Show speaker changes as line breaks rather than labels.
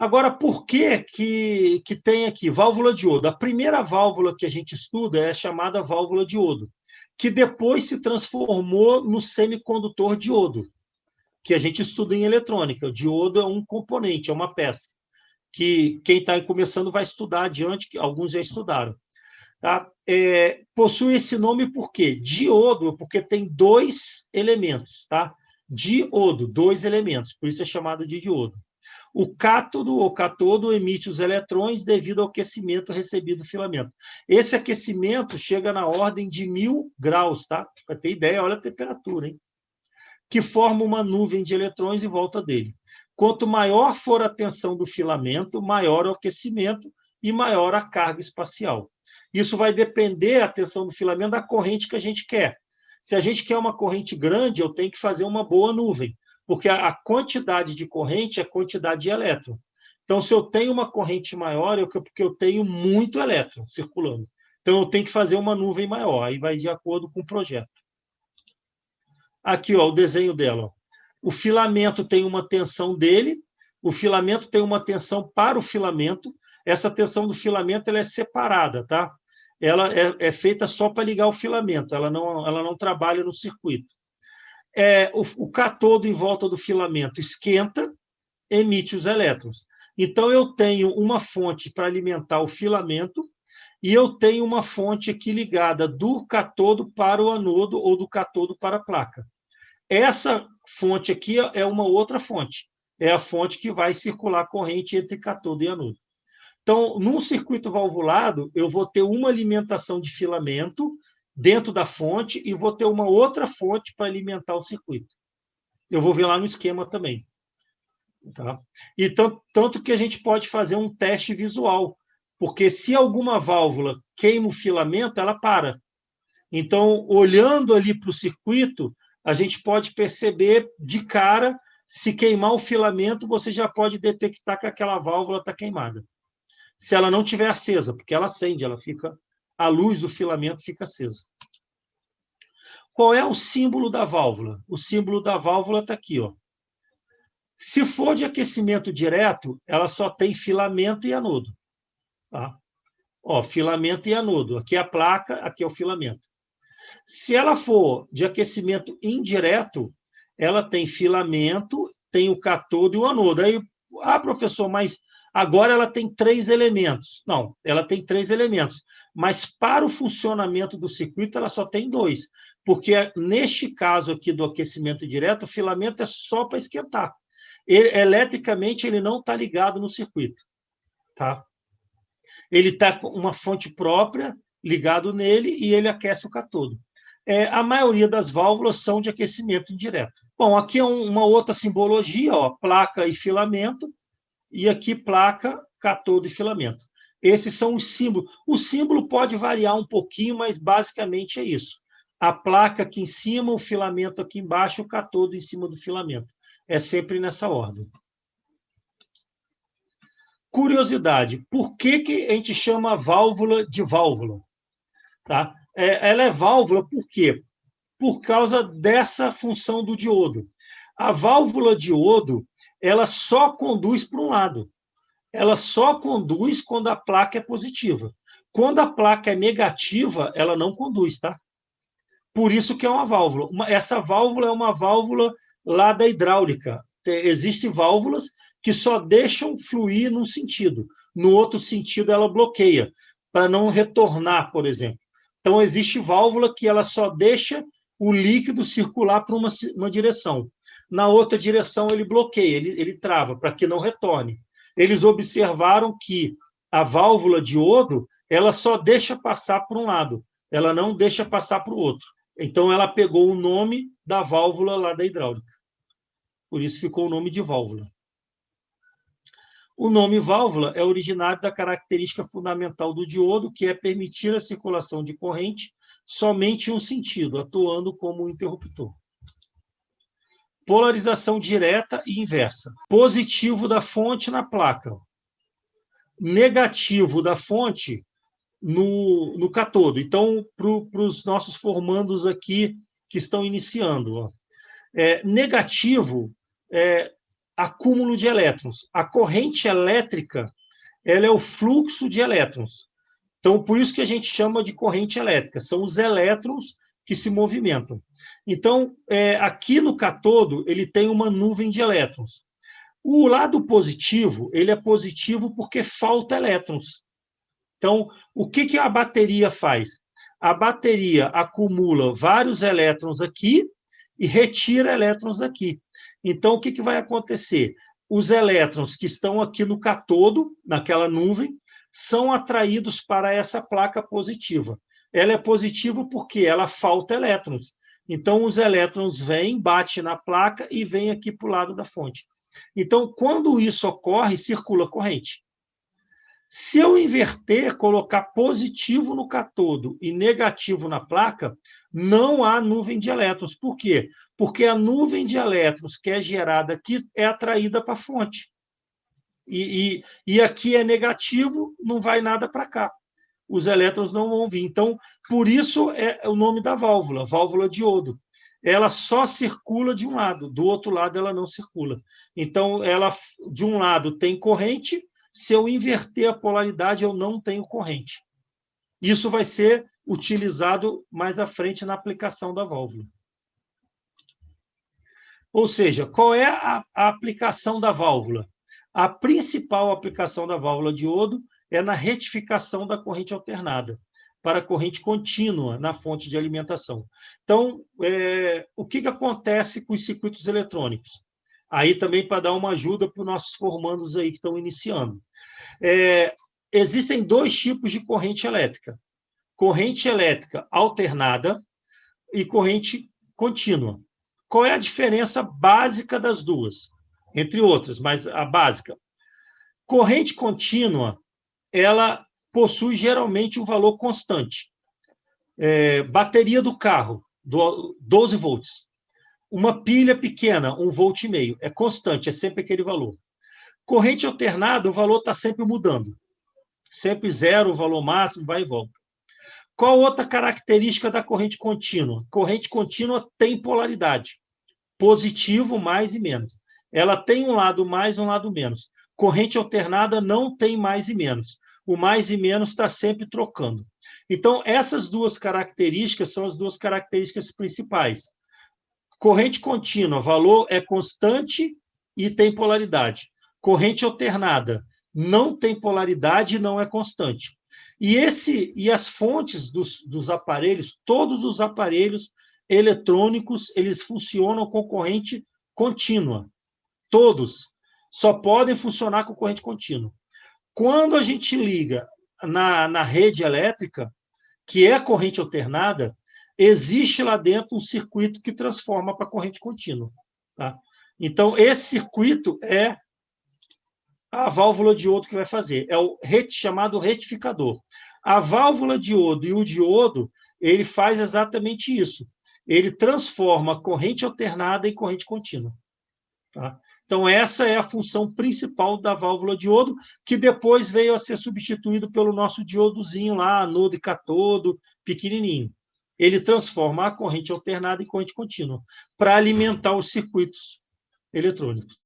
Agora, por que tem aqui válvula de iodo? A primeira válvula que a gente estuda é a chamada válvula de iodo, que depois se transformou no semicondutor de iodo, que a gente estuda em eletrônica. O diodo é um componente, é uma peça, que quem está começando vai estudar adiante, que alguns já estudaram. Tá? Possui esse nome por quê? Diodo, porque tem dois elementos. Tá? Diodo, dois elementos, por isso é chamado de diodo. O cátodo ou catodo emite os eletrões devido ao aquecimento recebido do filamento. Esse aquecimento chega na ordem de 1000 graus, tá? Para ter ideia, olha a temperatura, hein? Que forma uma nuvem de eletrões em volta dele. Quanto maior for a tensão do filamento, maior o aquecimento e maior a carga espacial. Isso vai depender, a tensão do filamento, da corrente que a gente quer. Se a gente quer uma corrente grande, eu tenho que fazer uma boa nuvem, porque a quantidade de corrente é a quantidade de elétron. Então, se eu tenho uma corrente maior, é porque eu tenho muito elétron circulando. Então, eu tenho que fazer uma nuvem maior, aí vai de acordo com o projeto. Aqui, ó, o desenho dela. Ó. O filamento tem uma tensão dele, o filamento tem uma tensão para o filamento. Essa tensão do filamento ela é separada, tá? Ela é feita só para ligar o filamento, ela não trabalha no circuito. O cátodo em volta do filamento esquenta, emite os elétrons. Então, eu tenho uma fonte para alimentar o filamento e eu tenho uma fonte aqui ligada do cátodo para o anodo ou do cátodo para a placa. Essa fonte aqui é uma outra fonte. É a fonte que vai circular corrente entre cátodo e anodo. Então, num circuito valvulado, eu vou ter uma alimentação de filamento dentro da fonte e vou ter uma outra fonte para alimentar o circuito. Eu vou ver lá no esquema também. Tá? E tanto que a gente pode fazer um teste visual, porque se alguma válvula queima o filamento, ela para. Então, olhando ali para o circuito, a gente pode perceber de cara, se queimar o filamento, você já pode detectar que aquela válvula está queimada. Se ela não estiver acesa, porque ela acende, a luz do filamento fica acesa. Qual é o símbolo da válvula? O símbolo da válvula está aqui, ó. Se for de aquecimento direto, ela só tem filamento e anodo. Tá? Ó, filamento e anodo. Aqui é a placa, aqui é o filamento. Se ela for de aquecimento indireto, ela tem filamento, tem o cátodo e o anodo. Aí, professor, mas agora ela tem 3 elementos. Não, ela tem 3 elementos. Mas para o funcionamento do circuito, ela só tem 2. Porque neste caso aqui do aquecimento direto, o filamento é só para esquentar. Eletricamente, ele não está ligado no circuito. Tá? Ele está com uma fonte própria ligado nele e ele aquece o cátodo. A maioria das válvulas são de aquecimento indireto. Bom, aqui é uma outra simbologia, ó, placa e filamento, e aqui placa, cátodo e filamento. Esses são os símbolos. O símbolo pode variar um pouquinho, mas basicamente é isso. A placa aqui em cima, o filamento aqui embaixo, o cátodo em cima do filamento. É sempre nessa ordem. Curiosidade, por que a gente chama válvula de válvula? Tá? Ela é válvula por quê? Por causa dessa função do diodo. A válvula de iodo, ela só conduz para um lado. Ela só conduz quando a placa é positiva. Quando a placa é negativa, ela não conduz, tá? Por isso que é uma válvula. Essa válvula é uma válvula lá da hidráulica. Existem válvulas que só deixam fluir num sentido. No outro sentido, ela bloqueia, para não retornar, por exemplo. Então, existe válvula que ela só deixa o líquido circular para uma direção. Na outra direção, ele bloqueia, ele trava, para que não retorne. Eles observaram que a válvula de iodo, ela só deixa passar por um lado, ela não deixa passar para o outro. Então, ela pegou o nome da válvula lá da hidráulica. Por isso ficou o nome de válvula. O nome válvula é originário da característica fundamental do diodo, que é permitir a circulação de corrente somente em um sentido, atuando como um interruptor. Polarização direta e inversa. Positivo da fonte na placa. Negativo da fonte no cátodo. Então, para os nossos formandos aqui que estão iniciando. Negativo acúmulo de elétrons. A corrente elétrica, ela é o fluxo de elétrons. Então, por isso que a gente chama de corrente elétrica, são os elétrons que se movimentam. Então, aqui no cátodo, ele tem uma nuvem de elétrons. O lado positivo, ele é positivo porque falta elétrons. Então, o que a bateria faz? A bateria acumula vários elétrons aqui e retira elétrons aqui. Então, o que vai acontecer? Os elétrons que estão aqui no cátodo, naquela nuvem, são atraídos para essa placa positiva. Ela é positiva porque ela falta elétrons. Então, os elétrons vêm, batem na placa e vêm aqui para o lado da fonte. Então, quando isso ocorre, circula corrente. Se eu inverter, colocar positivo no cátodo e negativo na placa, não há nuvem de elétrons. Por quê? Porque a nuvem de elétrons que é gerada aqui é atraída para a fonte. E aqui é negativo, não vai nada para cá. Os elétrons não vão vir. Então, por isso é o nome da válvula, válvula diodo. Ela só circula de um lado, do outro lado ela não circula. Então, ela de um lado tem corrente, se eu inverter a polaridade, eu não tenho corrente. Isso vai ser utilizado mais à frente na aplicação da válvula. Ou seja, qual é a aplicação da válvula? A principal aplicação da válvula diodo é na retificação da corrente alternada para a corrente contínua na fonte de alimentação. Então, o que acontece com os circuitos eletrônicos? Aí também para dar uma ajuda para os nossos formandos aí que estão iniciando. Existem dois tipos de corrente elétrica. Corrente elétrica alternada e corrente contínua. Qual é a diferença básica das duas? Entre outras, mas a básica. Corrente contínua, ela possui geralmente um valor constante. Bateria do carro, 12 volts. Uma pilha pequena, 1,5 volt, é constante, é sempre aquele valor. Corrente alternada, o valor está sempre mudando. Sempre zero, o valor máximo, vai e volta. Qual outra característica da corrente contínua? Corrente contínua tem polaridade. Positivo, mais e menos. Ela tem um lado mais e um lado menos. Corrente alternada não tem mais e menos. O mais e menos está sempre trocando. Então, essas duas características são as duas características principais. Corrente contínua, valor é constante e tem polaridade. Corrente alternada não tem polaridade e não é constante. E as fontes dos aparelhos, todos os aparelhos eletrônicos, eles funcionam com corrente contínua. Todos só podem funcionar com corrente contínua. Quando a gente liga na rede elétrica, que é corrente alternada, existe lá dentro um circuito que transforma para corrente contínua. Tá? Então, esse circuito é a válvula diodo que vai fazer. É o chamado retificador. A válvula diodo e o diodo, ele faz exatamente isso. Ele transforma a corrente alternada em corrente contínua. Tá? Então, essa é a função principal da válvula diodo, que depois veio a ser substituído pelo nosso diodozinho lá, anodo e cátodo, pequenininho. Ele transforma a corrente alternada em corrente contínua para alimentar os circuitos eletrônicos.